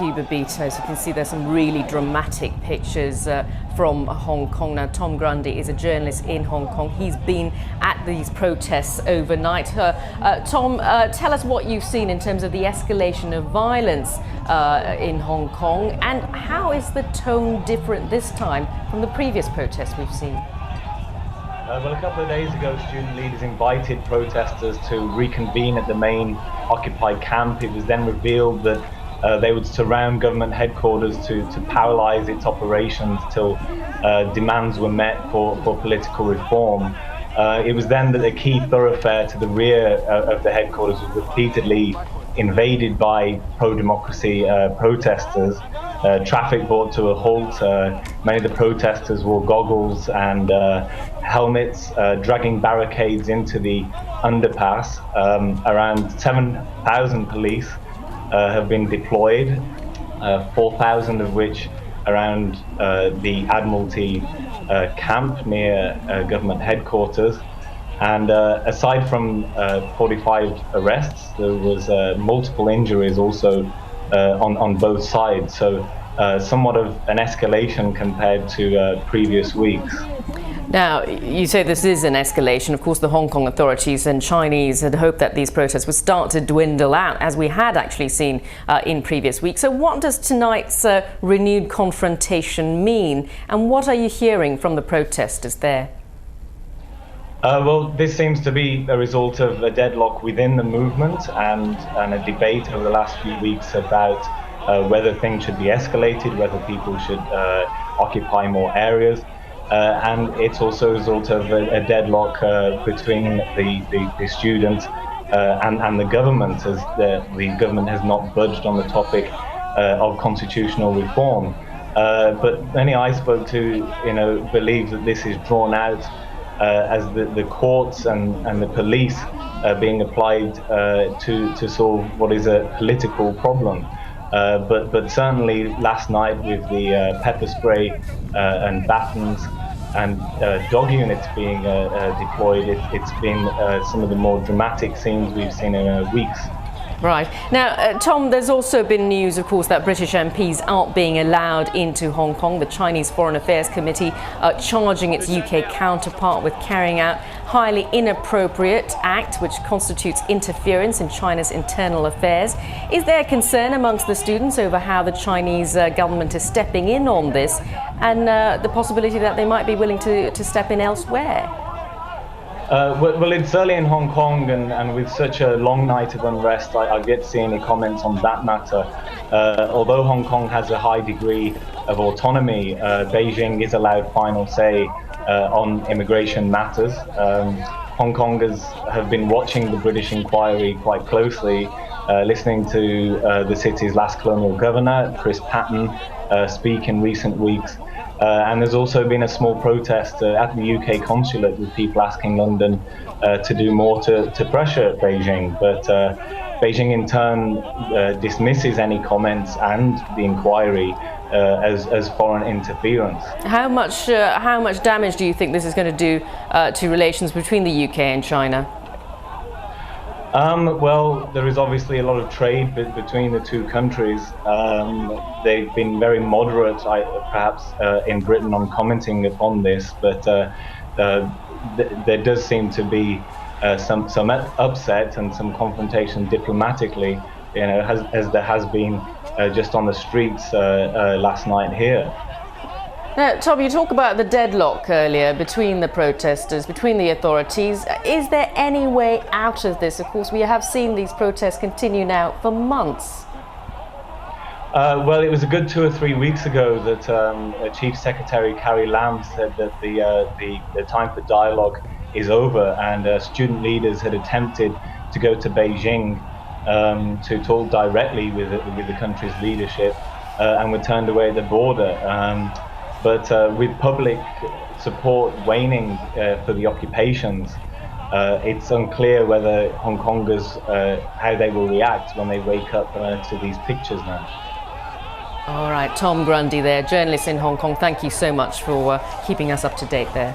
you, Babito. So you can see there's some really dramatic pictures from Hong Kong. Now, Tom Grundy is a journalist in Hong Kong. He's been at these protests overnight. Tom, tell us what you've seen in terms of the escalation of violence in Hong Kong, and how is the tone different this time from the previous protests we've seen? Well, a couple of days ago, student leaders invited protesters to reconvene at the main occupied camp. It was then revealed that they would surround government headquarters to paralyse its operations till demands were met for political reform. It was then that a key thoroughfare to the rear of the headquarters was repeatedly invaded by pro-democracy protesters. Traffic brought to a halt. Many of the protesters wore goggles and helmets, dragging barricades into the underpass. Around 7,000 police have been deployed, 4,000 of which around the Admiralty camp near government headquarters. And aside from 45 arrests, there was multiple injuries also on both sides. So somewhat of an escalation compared to previous weeks. Now, you say this is an escalation. Of course, the Hong Kong authorities and Chinese had hoped that these protests would start to dwindle out, as we had actually seen in previous weeks. So what does tonight's renewed confrontation mean? And what are you hearing from the protesters there? Well, this seems to be a result of a deadlock within the movement and a debate over the last few weeks about whether things should be escalated, whether people should occupy more areas. And it's also a result of a deadlock between the students and the government, as the government has not budged on the topic of constitutional reform. But many I spoke to, believe that this is drawn out as the courts and the police being applied to solve what is a political problem. But certainly last night with the pepper spray and batons and dog units being deployed, it's been some of the more dramatic scenes we've seen in weeks. Right. Now, Tom, there's also been news, of course, that British MPs aren't being allowed into Hong Kong. The Chinese Foreign Affairs Committee charging its UK counterpart with carrying out highly inappropriate act which constitutes interference in China's internal affairs. Is there concern amongst the students over how the Chinese government is stepping in on this, and the possibility that they might be willing to step in elsewhere? Well, it's early in Hong Kong, and with such a long night of unrest, I've yet to see any comments on that matter. Although Hong Kong has a high degree of autonomy, Beijing is allowed final say on immigration matters. Hong Kongers have been watching the British inquiry quite closely, listening to the city's last colonial governor, Chris Patten, speak in recent weeks. And there's also been a small protest at the UK consulate with people asking London to do more to pressure Beijing. But Beijing in turn dismisses any comments and the inquiry as foreign interference. How much damage do you think this is going to do to relations between the UK and China? Well, there is obviously a lot of trade between the two countries. They've been very moderate, perhaps, in Britain on commenting upon this, but there does seem to be some upset and some confrontation diplomatically, as there has been just on the streets last night here. Now, Tom, you talk about the deadlock earlier between the protesters, between the authorities. Is there any way out of this? Of course, we have seen these protests continue now for months. Well, it was a good 2 or 3 weeks ago that Chief Secretary Carrie Lam said that the time for dialogue is over, and student leaders had attempted to go to Beijing to talk directly with the country's leadership and were turned away at the border. But with public support waning for the occupations, it's unclear whether Hong Kongers, how they will react when they wake up to these pictures now. All right, Tom Grundy there, journalist in Hong Kong. Thank you so much for keeping us up to date there.